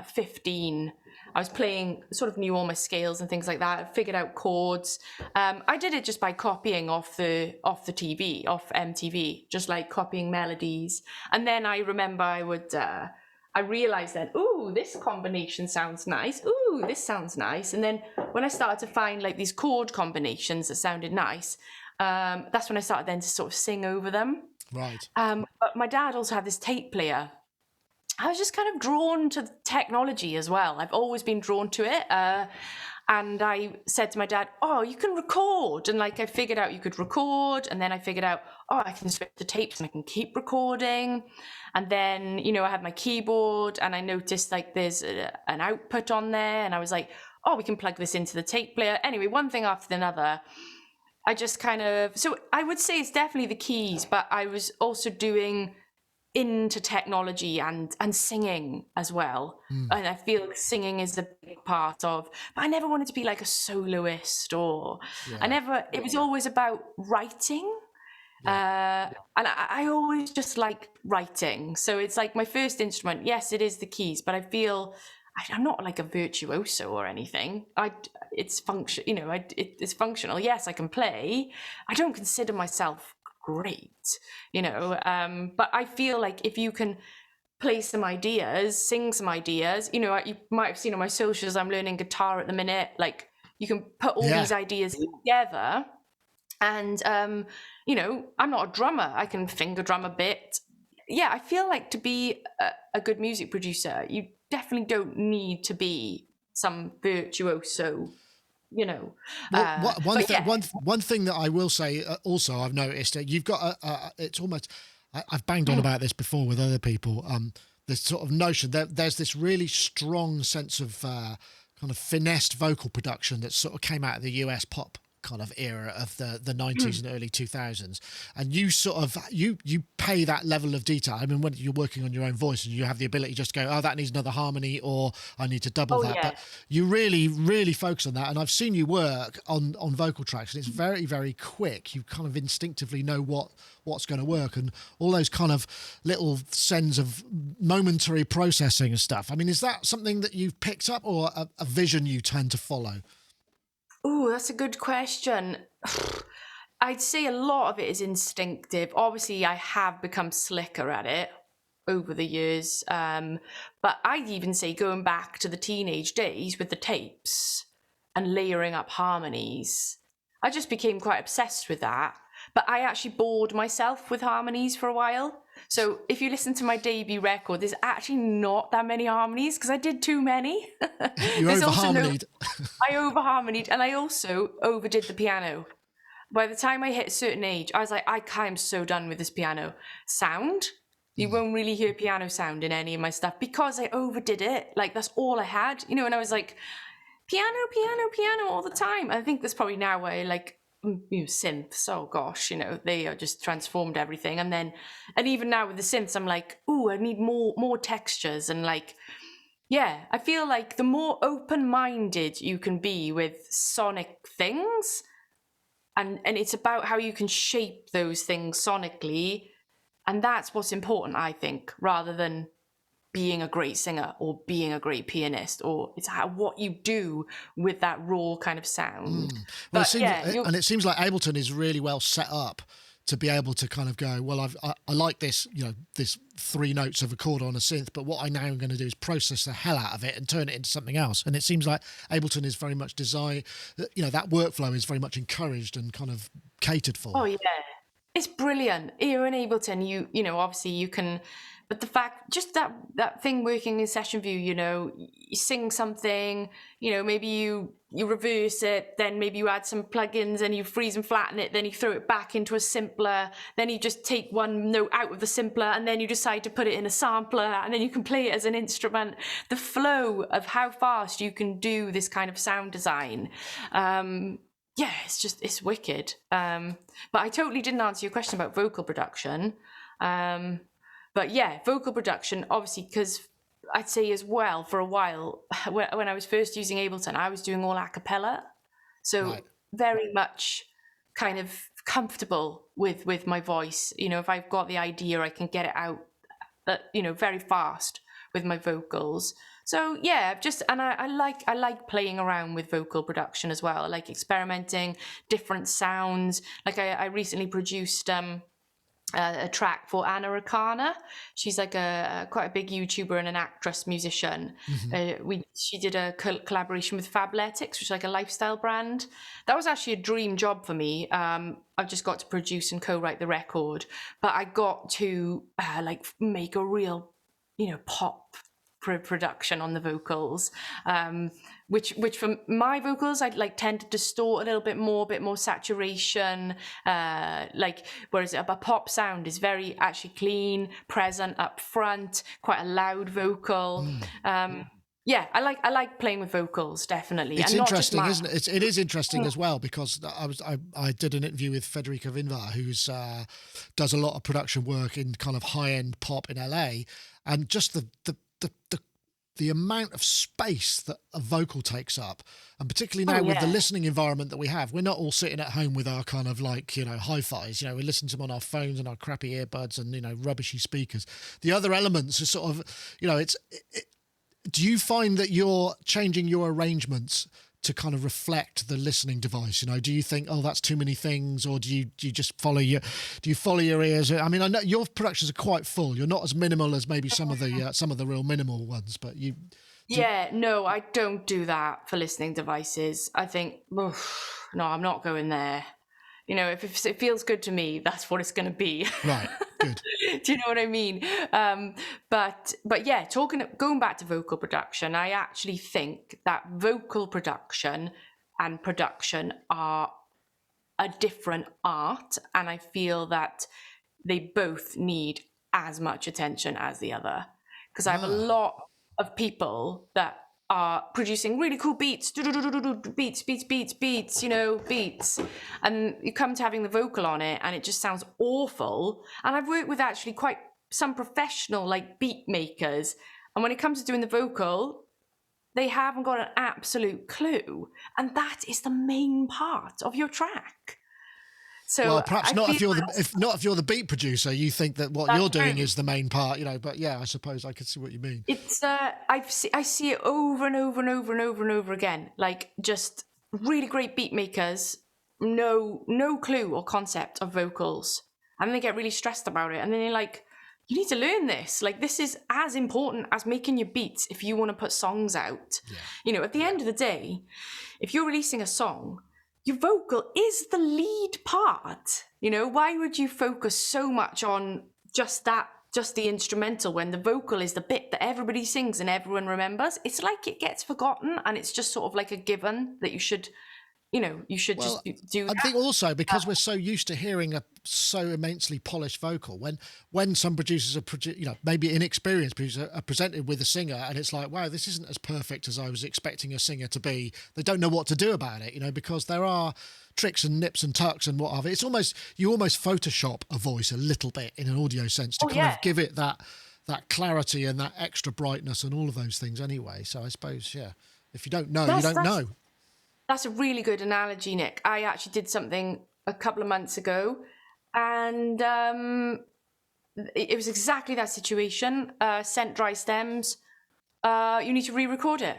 15, I was playing, sort of knew all my scales and things like that. I figured out chords. I did it just by copying off the TV, off MTV, just like copying melodies. And then I remember I realized then, ooh, this combination sounds nice. Ooh, this sounds nice. And then when I started to find like these chord combinations that sounded nice, that's when I started then to sort of sing over them. Right. But my dad also had this tape player. I was just kind of drawn to technology as well. I've always been drawn to it. And I said to my dad, "Oh, you can record." And like, I figured out you could record. And then I figured out, I can switch the tapes and I can keep recording. And then, I had my keyboard and I noticed like there's an output on there. And I was like, we can plug this into the tape player. Anyway, one thing after another. I just so I would say it's definitely the keys, but I was also doing into technology and singing as well. And I feel like singing is a big part of, but I never wanted to be like a soloist it was always about writing. And I always just like writing. So it's like my first instrument, yes, it is the keys, but I feel I'm not like a virtuoso or anything. It's it's functional. Yes, I can play. I don't consider myself great, but I feel like if you can play some ideas, sing some ideas, you might have seen on my socials, I'm learning guitar at the minute. Like, you can put all these ideas together. And, I'm not a drummer. I can finger drum a bit. Yeah, I feel like to be a good music producer, you definitely don't need to be some virtuoso you know. Well, one thing that I will say also, I've noticed that you've got it's almost, I've banged on about this before with other people, this sort of notion that there's this really strong sense of kind of finessed vocal production that sort of came out of the US pop kind of era of the 90s and early 2000s, and you sort of you pay that level of detail. I mean, when you're working on your own voice and you have the ability just to go, oh, that needs another harmony, or I need to double that. But you really focus on that, and I've seen you work on vocal tracks, and it's very, very quick. You kind of instinctively know what's going to work, and all those kind of little sense of momentary processing and stuff. I mean, is that something that you've picked up, or a vision you tend to follow? Oh, that's a good question. I'd say a lot of it is instinctive. Obviously, I have become slicker at it over the years. But I'd even say going back to the teenage days with the tapes and layering up harmonies, I just became quite obsessed with that. But I actually bored myself with harmonies for a while. So if you listen to my debut record, there's actually not that many harmonies because I did too many. You over-harmonied. I over-harmonied, and I also overdid the piano. By the time I hit a certain age, I was like, I'm so done with this piano sound. You won't really hear piano sound in any of my stuff because I overdid it. Like, that's all I had, you know, and I was like, piano all the time. I think that's probably now where I like, synths, oh gosh, you know, they are just transformed everything. And even now with the synths, I'm like, ooh, I need more textures. And like, yeah, I feel like the more open-minded you can be with sonic things, and it's about how you can shape those things sonically, and that's what's important, I think, rather than being a great singer or being a great pianist, or it's what you do with that raw kind of sound. Well, it seems like Ableton is really well set up to be able to kind of go, well, I like this, you know, this 3 notes of a chord on a synth, but what I now am going to do is process the hell out of it and turn it into something else. And it seems like Ableton is very much designed, you know, that workflow is very much encouraged and kind of catered for. Oh yeah, it's brilliant. Here in Ableton, you know, obviously you can. But the fact, just that thing working in session view, you know, you sing something, you know, maybe you reverse it, then maybe you add some plugins and you freeze and flatten it, then you throw it back into a simpler, then you just take one note out of the simpler and then you decide to put it in a sampler and then you can play it as an instrument. The flow of how fast you can do this kind of sound design. Yeah, it's wicked. But I totally didn't answer your question about vocal production. But yeah, vocal production, obviously, because I'd say as well, for a while, when I was first using Ableton, I was doing all a cappella. So very much kind of comfortable with my voice. You know, if I've got the idea, I can get it out, you know, very fast with my vocals. So yeah, I like playing around with vocal production as well. I like experimenting, different sounds. Like I recently produced a track for Anna Rakana. She's like quite a big YouTuber and an actress, musician. She did a collaboration with Fabletics, which is like a lifestyle brand. That was actually a dream job for me. I've just got to produce and co-write the record, but I got to like make a real, you know, pop production on the vocals, which for my vocals I'd like tend to distort a little bit more saturation, like, whereas a pop sound is very actually clean, present up front, quite a loud vocal. Yeah, I like playing with vocals, definitely. It's and interesting, not just isn't it? It is interesting as well, because I did an interview with Federica Vinvar, who's does a lot of production work in kind of high end pop in LA, and just the amount of space that a vocal takes up, and particularly now with the listening environment that we have, we're not all sitting at home with our kind of like, you know, hi-fis, you know, we listen to them on our phones and our crappy earbuds and, you know, rubbishy speakers. The other elements are sort of, you know, do you find that you're changing your arrangements to kind of reflect the listening device? You know, do you think, oh, that's too many things, or do you just follow your ears? I mean, I know your productions are quite full. You're not as minimal as maybe some of the real minimal ones, but you. No, I don't do that for listening devices. I think, no, I'm not going there. You know, if it feels good to me, that's what it's going to be. Right. Good. Do you know what I mean? But yeah, going back to vocal production, I actually think that vocal production and production are a different art, and I feel that they both need as much attention as the other, because I have a lot of people that are producing really cool beats, beats, you know, beats, and you come to having the vocal on it and it just sounds awful. And I've worked with actually quite some professional like beat makers, and when it comes to doing the vocal, they haven't got an absolute clue, and that is the main part of your track. So well, perhaps not if you're the beat producer, you think that what you're doing is the main part, you know. But yeah, I suppose I could see what you mean. It's I see it over and over and over and over and over again. Like just really great beat makers, no clue or concept of vocals, and they get really stressed about it. And then you're like, you need to learn this. Like this is as important as making your beats if you want to put songs out. Yeah. You know, at the end of the day, if you're releasing a song, your vocal is the lead part. You know, why would you focus so much on just the instrumental, when the vocal is the bit that everybody sings and everyone remembers? It's like it gets forgotten, and it's just sort of like a given that you should just do that. I think also because we're so used to hearing a so immensely polished vocal, when some producers are, maybe inexperienced producers are presented with a singer and it's like, wow, this isn't as perfect as I was expecting a singer to be. They don't know what to do about it, you know, because there are tricks and nips and tucks and what have it. You almost Photoshop a voice a little bit in an audio sense to kind of give it that clarity and that extra brightness and all of those things anyway. So I suppose, yeah, if you don't know, you don't know. That's a really good analogy, Nick. I actually did something a couple of months ago, and it was exactly that situation. Sent dry stems. You need to re-record it.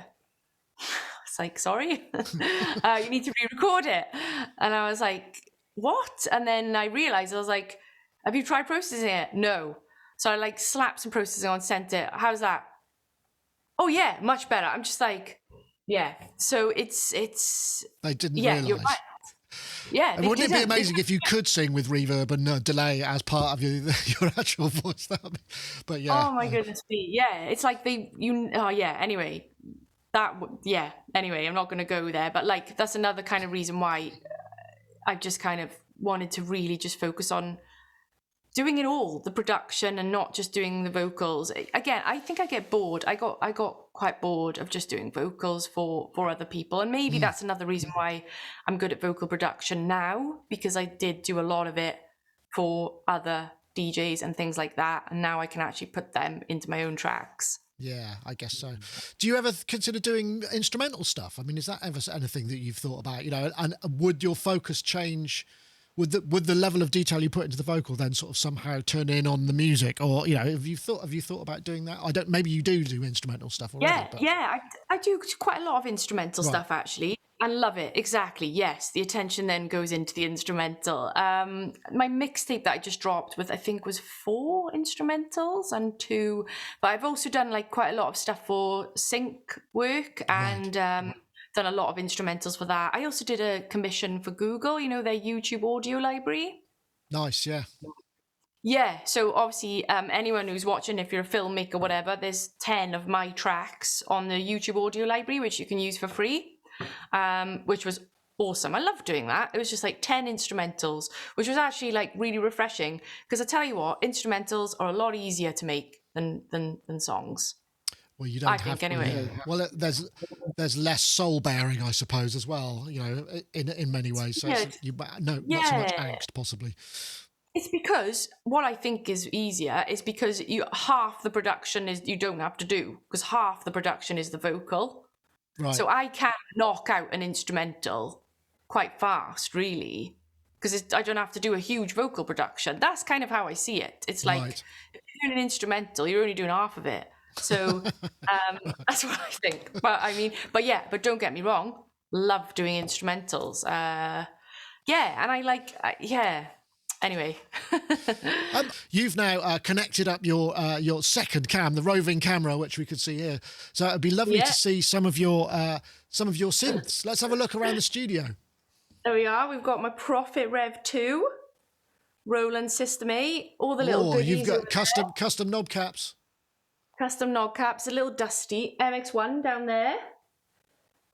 It's like, sorry? You need to re-record it. And I was like, what? And then I realized, I was like, have you tried processing it? No. So I like slapped some processing on, sent it. How's that? Oh yeah, much better. I'm just like, yeah. So it's. They didn't realise. You're right. Yeah. And wouldn't it be amazing if you could sing with reverb and delay as part of your actual voice? But yeah. Oh my goodness me. Yeah. It's like anyway. Anyway, I'm not going to go there, but like, that's another kind of reason why I just kind of wanted to really just focus on doing it all, the production, and not just doing the vocals. Again, I think I get bored. I got quite bored of just doing vocals for other people. And maybe that's another reason why I'm good at vocal production now, because I did do a lot of it for other DJs and things like that. And now I can actually put them into my own tracks. Yeah, I guess so. Do you ever consider doing instrumental stuff? I mean, is that ever anything that you've thought about, you know, and would your focus change? Would the level of detail you put into the vocal then sort of somehow turn in on the music, or, you know, have you thought about doing that? Maybe you do instrumental stuff already. I do quite a lot of instrumental stuff actually, and love it. Exactly. Yes, the attention then goes into the instrumental. My mixtape that I just dropped I think was 4 instrumentals and 2, but I've also done like quite a lot of stuff for sync work and done a lot of instrumentals for that. I also did a commission for Google, you know, their YouTube audio library. Nice, yeah. Yeah, so obviously anyone who's watching, if you're a filmmaker, whatever, there's 10 of my tracks on the YouTube audio library, which you can use for free, which was awesome. I loved doing that. It was just like 10 instrumentals, which was actually like really refreshing, because I tell you what, instrumentals are a lot easier to make than songs. Well, you don't I think anyway. Well, there's less soul bearing, I suppose, as well. You know, in many ways. So not so much angst, possibly. It's because what I think is easier is because half the production is you don't have to do, because half the production is the vocal. Right. So I can knock out an instrumental quite fast, really, because I don't have to do a huge vocal production. That's kind of how I see it. It's like if you're doing an instrumental, you're only doing half of it. So that's what I think. But don't get me wrong, love doing instrumentals. And I like, anyway. You've now connected up your second cam, the roving camera, which we could see here. So it'd be lovely to see some of your synths. Let's have a look around the studio. There we are. We've got my Prophet Rev 2, Roland System 8, all the little goodies. You've got custom knob caps. Custom knob caps, a little dusty MX1 down there.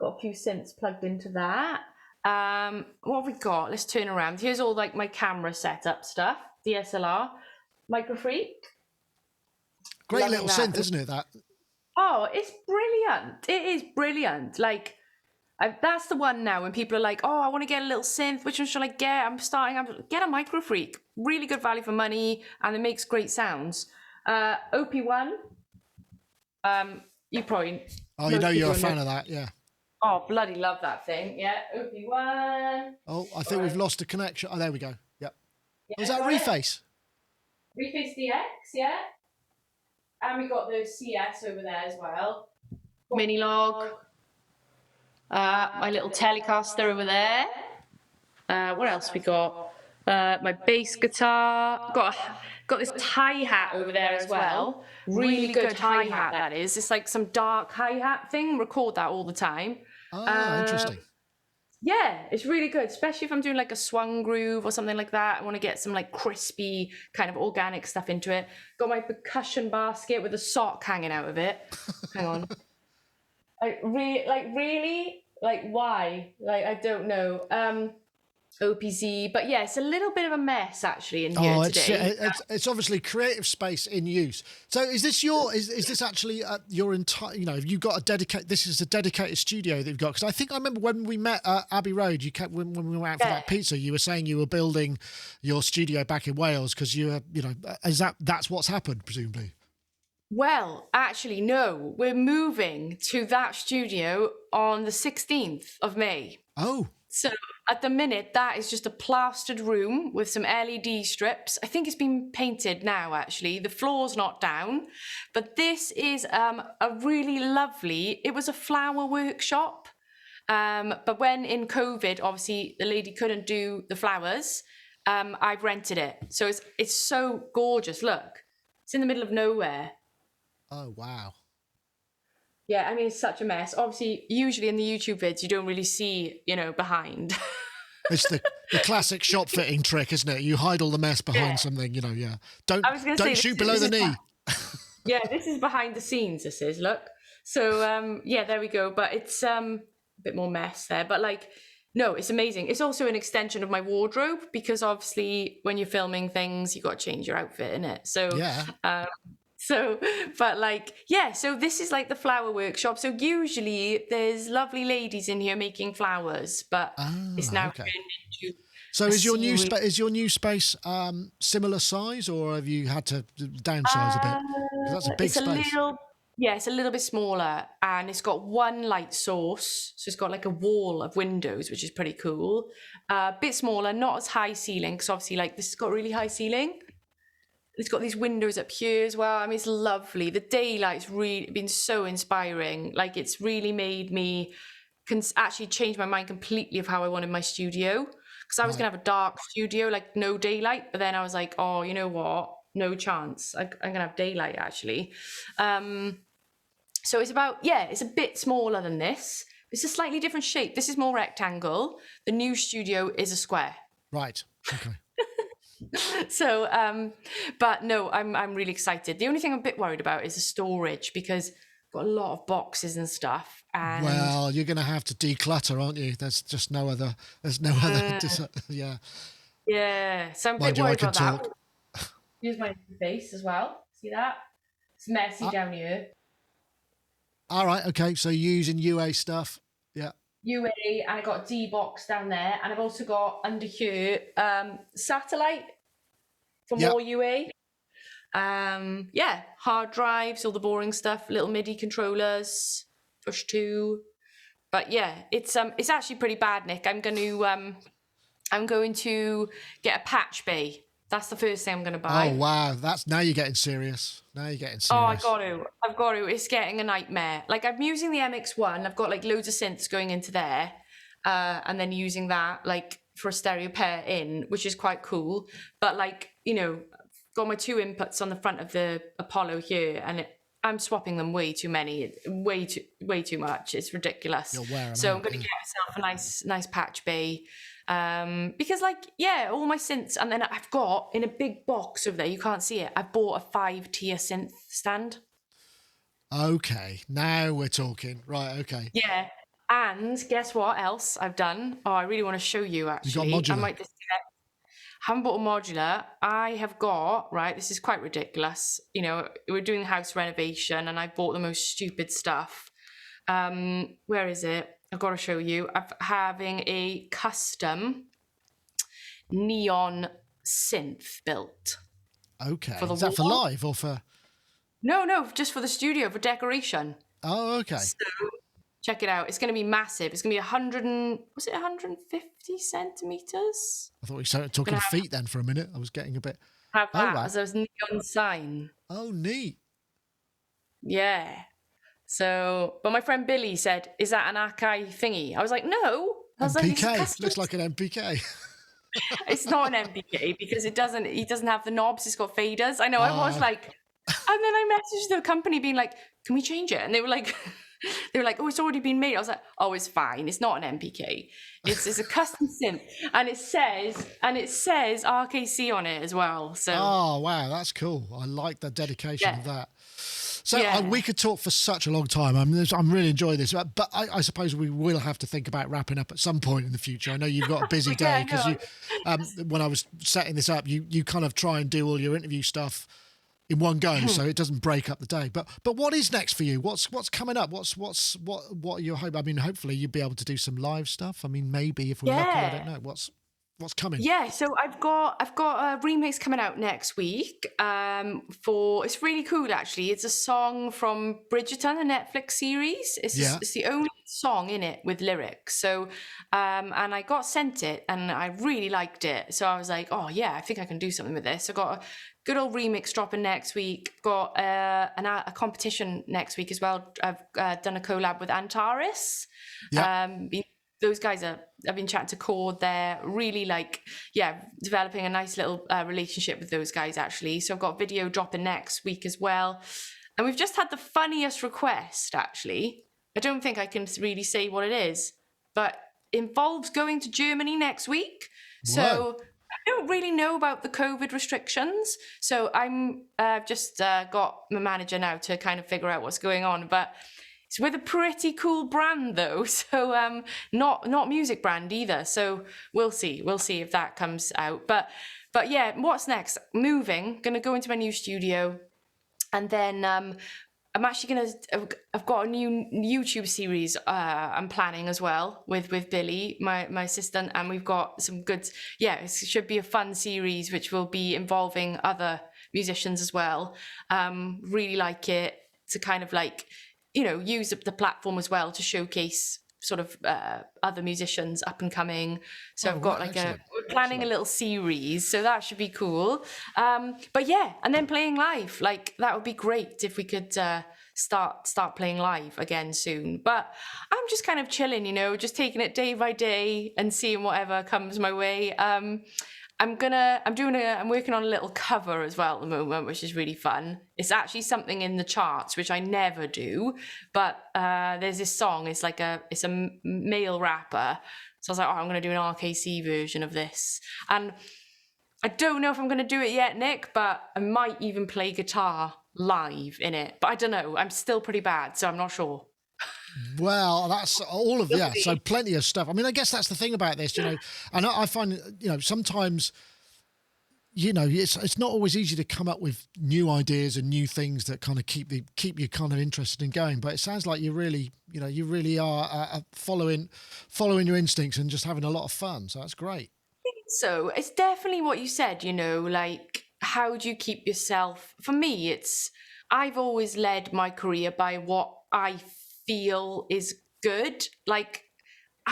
Got a few synths plugged into that. What have we got? Let's turn around. Here's all like my camera setup stuff. DSLR, Microfreak. Great Loving little that. synth, isn't it? That. Oh, it's brilliant. It is brilliant. Like, that's the one now when people are like, oh, I want to get a little synth. Which one should I get? Get a Microfreak. Really good value for money, and it makes great sounds. OP1. You probably. Oh, you know you're a fan of that, yeah. Oh, bloody love that thing. Yeah, OP1. Oh, I think we've lost a connection. Oh, there we go. Yep. Yeah, Was that Reface? Reface DX, yeah. And we got the CS over there as well. Mini log. My little Telecaster over there. What else we got? My bass guitar. Got this hi-hat over there as well. Really good hi-hat, that is. It's like some dark hi-hat thing. Record that all the time. Oh, interesting. Yeah, it's really good, especially if I'm doing like a swung groove or something like that. I want to get some like crispy kind of organic stuff into it. Got my percussion basket with a sock hanging out of it. Hang on. Really? Like, why? Like, I don't know. OPZ, but yeah, it's a little bit of a mess actually in here today. It's obviously creative space in use. So is this is this actually your entire, have you got this is a dedicated studio that you've got? Because I remember when we met at Abbey Road, when we went out for that pizza, you were saying you were building your studio back in Wales because you were, that's what's happened, presumably? Well, actually, no, we're moving to that studio on the 16th of May. Oh. So at the minute, that is just a plastered room with some LED strips. I think it's been painted now, actually. The floor's not down. But this is a really lovely, it was a flower workshop. But when in COVID, obviously, the lady couldn't do the flowers, I've rented it. So it's so gorgeous. Look, it's in the middle of nowhere. Oh, wow. Yeah, I mean, it's such a mess. Obviously, usually in the YouTube vids, you don't really see, behind. It's the classic shop fitting trick, isn't it? You hide all the mess behind something, yeah. Don't shoot below the knee. Yeah, this is behind the scenes, this is, look. So, yeah, there we go. But it's a bit more mess there. But, no, it's amazing. It's also an extension of my wardrobe because, obviously, when you're filming things, you've got to change your outfit, innit? So, yeah. So this is like the flower workshop. So usually there's lovely ladies in here making flowers, but it's now turned into. So is your new space similar size, or have you had to downsize a bit? 'Cause that's a big space. It's a little bit smaller, and it's got one light source. So it's got like a wall of windows, which is pretty cool. A bit smaller, not as high ceiling, because obviously this has got really high ceiling. It's got these windows up here as well. I mean, it's lovely. The daylight's really been so inspiring. Like, it's really made me actually change my mind completely of how I wanted my studio. Because I was going to have a dark studio, like no daylight. But then I was like, oh, you know what? No chance. I'm going to have daylight, actually. So it's it's a bit smaller than this. It's a slightly different shape. This is more rectangle. The new studio is a square. Right. Okay. So, but no, I'm really excited. The only thing I'm a bit worried about is the storage because I've got a lot of boxes and stuff. And well, you're going to have to declutter, aren't you? There's just no other. Yeah. Yeah. So I'm a bit worried about that. Here's my face as well. See that? It's messy down here. All right. Okay. So you're using UA stuff. Yeah. UA, and I got D-Box down there, and I've also got under here satellite for more UA. Hard drives, all the boring stuff, little MIDI controllers, push 2. But yeah, it's actually pretty bad, Nick. I'm going to get a patch bay. That's the first thing I'm going to buy. Oh, wow. Now you're getting serious. Oh, I've got to. It's getting a nightmare. Like, I'm using the MX1. I've got, loads of synths going into there. And then using that, for a stereo pair in, which is quite cool. But, got my 2 inputs on the front of the Apollo here. And I'm swapping them way too many. Way too much. It's ridiculous. You'll wear them so out, I'm going to get myself a nice patch bay. Because all my synths, and then I've got in a big box over there, you can't see it, I bought a 5-tier synth stand. Okay, now we're talking. Right, okay. Yeah, And guess what else I've done? Oh, I really want to show you, actually. You got a modular? I might just do that. Haven't bought a modular. I have got, right, this is quite ridiculous. You know, we're doing house renovation and I bought the most stupid stuff. Where is it? I've got to show you. I'm having a custom neon synth built. Okay. For the Is that for wall? live or for? No, just for the studio, for decoration. Oh, okay. So check it out. It's going to be massive. It's going to be 150 centimeters? I thought we started talking feet then for a minute. I was getting a bit. Have that right. as a neon sign. Oh, neat. Yeah. So, but my friend Billy said, "Is that an Akai thingy?" I was like, "No." I was MPK. like, "It's Looks like an MPK. It's not an MPK because he doesn't have the knobs. It's got faders. I know. I was like, and then I messaged the company being like, "Can we change it?" And they were like, "Oh, it's already been made." I was like, "Oh, it's fine. It's not an MPK. It's a custom synth, and it says RKC on it as well." So, Oh, wow, that's cool. I like the dedication of that. So we could talk for such a long time. I'm really enjoying this, but I suppose we will have to think about wrapping up at some point in the future. I know you've got a busy day because when I was setting this up, you kind of try and do all your interview stuff in one go, so it doesn't break up the day. But what is next for you? What's coming up? What are your hope? I mean, hopefully you'll be able to do some live stuff. I mean, maybe if we're lucky, I don't know. What's coming? Yeah, so I've got a remix coming out next week. It's really cool actually. It's a song from Bridgerton, a Netflix series. It's the only song in it with lyrics. So and I got sent it and I really liked it. So I was like, oh yeah, I think I can do something with this. I got a good old remix dropping next week. Got a competition next week as well. I've done a collab with Antares. Those guys I've been chatting to Cord. They're really developing a nice little relationship with those guys actually. So I've got a video dropping next week as well. And we've just had the funniest request actually. I don't think I can really say what it is, but involves going to Germany next week. So I don't really know about the COVID restrictions. So I've just got my manager now to kind of figure out what's going on, but it's with a pretty cool brand though, so not music brand either. So we'll see if that comes out. But yeah, what's next? Moving, gonna go into my new studio, and then I'm actually I've got a new YouTube series I'm planning as well with Billy, my assistant, and we've got some good. Yeah, it should be a fun series which will be involving other musicians as well. Really like it to kind of use the platform as well to showcase sort of other musicians up and coming. So I've got we're planning a little series, so that should be cool. But yeah, and then playing live, that would be great if we could start playing live again soon. But I'm just kind of chilling, just taking it day by day and seeing whatever comes my way. I'm working on a little cover as well at the moment, which is really fun. It's actually something in the charts, which I never do, but there's this song, it's a male rapper. So I was like, I'm going to do an RKC version of this. And I don't know if I'm going to do it yet, Nick, but I might even play guitar live in it. But I don't know, I'm still pretty bad, so I'm not sure. Well, that's all of so plenty of stuff. I mean, I guess that's the thing about this, and I find sometimes it's not always easy to come up with new ideas and new things that kind of keep you kind of interested in going. But it sounds like you really are following your instincts and just having a lot of fun. So that's great. So it's definitely what you said. How do you keep yourself? For me, I've always led my career by what I feel is good. I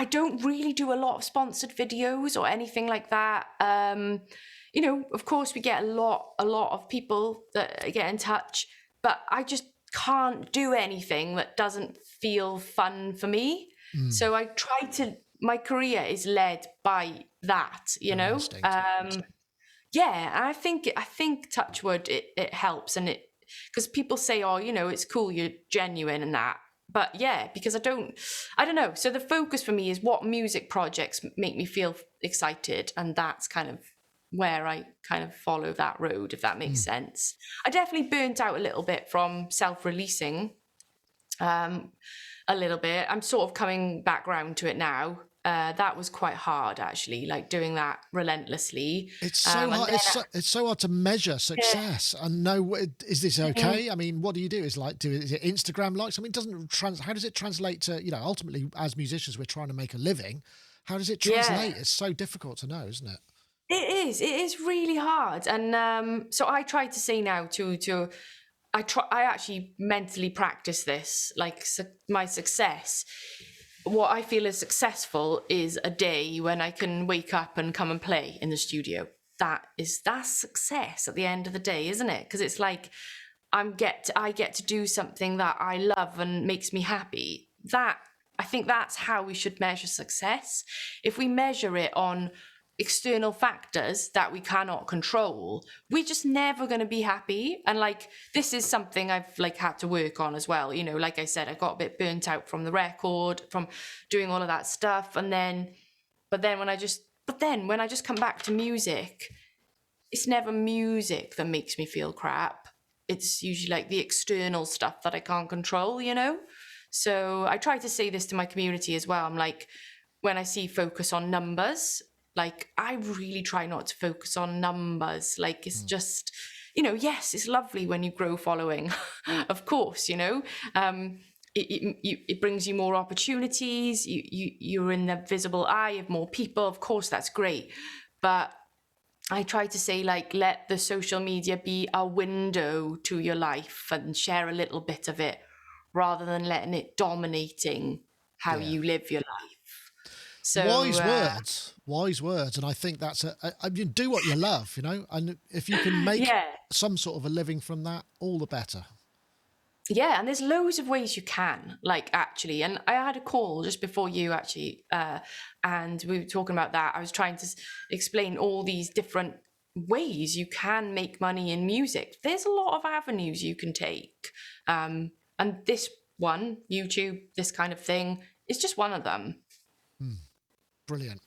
don't really do a lot of sponsored videos or anything like that. Of course we get a lot of people that get in touch, but I just can't do anything that doesn't feel fun for me. So my career is led by that, Instinct. Yeah, and I think touch wood, it helps, and because people say, it's cool, you're genuine and that. But yeah, because I don't know. So the focus for me is what music projects make me feel excited. And that's kind of where I kind of follow that road, if that makes sense. I definitely burnt out a little bit from self-releasing a little bit. I'm sort of coming back round to it now. That was quite hard, actually, like doing that relentlessly. It's so hard. It's so hard to measure success and know, is this okay? I mean, what do you do? Is it Instagram likes? I mean, how does it translate to, ultimately as musicians, we're trying to make a living. How does it translate? It's so difficult to know, isn't it? It is really hard. And so I try to say now I actually mentally practice this, like my success. What I feel is successful is a day when I can wake up and come and play in the studio. That's success at the end of the day, isn't it? Because it's like I get to do something that I love and makes me happy. I think that's how we should measure success. If we measure it on external factors that we cannot control, we're just never going to be happy. And like, this is something I've like had to work on as well. Like I said, I got a bit burnt out from the record, from doing all of that stuff. And then, when I just come back to music, it's never music that makes me feel crap. It's usually like the external stuff that I can't control, So I try to say this to my community as well. I'm like, when I see focus on numbers, like, I really try not to focus on numbers. Like, it's just, yes, it's lovely when you grow following, of course, it brings you more opportunities. You're in the visible eye of more people. Of course, that's great. But I try to say, like, let the social media be a window to your life and share a little bit of it rather than letting it dominating how you live your life. So, wise words. And I think that's do what you love, and if you can make some sort of a living from that, all the better. Yeah. And there's loads of ways you can, like, actually, and I had a call just before you actually, and we were talking about that. I was trying to explain all these different ways you can make money in music. There's a lot of avenues you can take. And this one, YouTube, this kind of thing, is just one of them. Brilliant.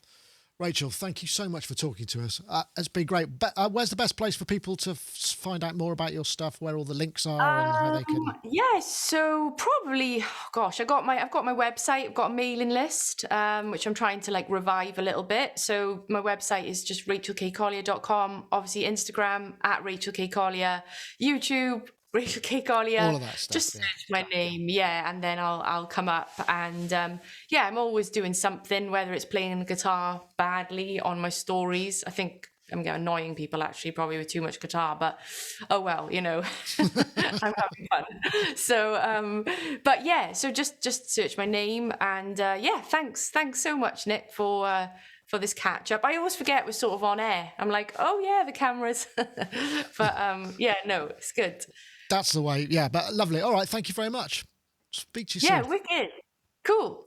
Rachel, thank you so much for talking to us. It's been great. But where's the best place for people to find out more about your stuff, where all the links are and how they can... Yes, so probably, I've got my website, I've got a mailing list, which I'm trying to like revive a little bit. So my website is just rachelkcollier.com, obviously Instagram at Rachel K Collier, YouTube, Rachel K Collier, all of that stuff, just search my name, and then I'll come up. And I'm always doing something, whether it's playing the guitar badly on my stories. I think I'm annoying people actually, probably with too much guitar, but oh well, I'm having fun. So so just search my name. And thanks so much, Nick, for this catch up. I always forget we're sort of on air. I'm like, oh yeah, the cameras. But no, it's good. That's the way. Yeah, but lovely. All right. Thank you very much. Speak to you soon. Yeah, wicked. Cool.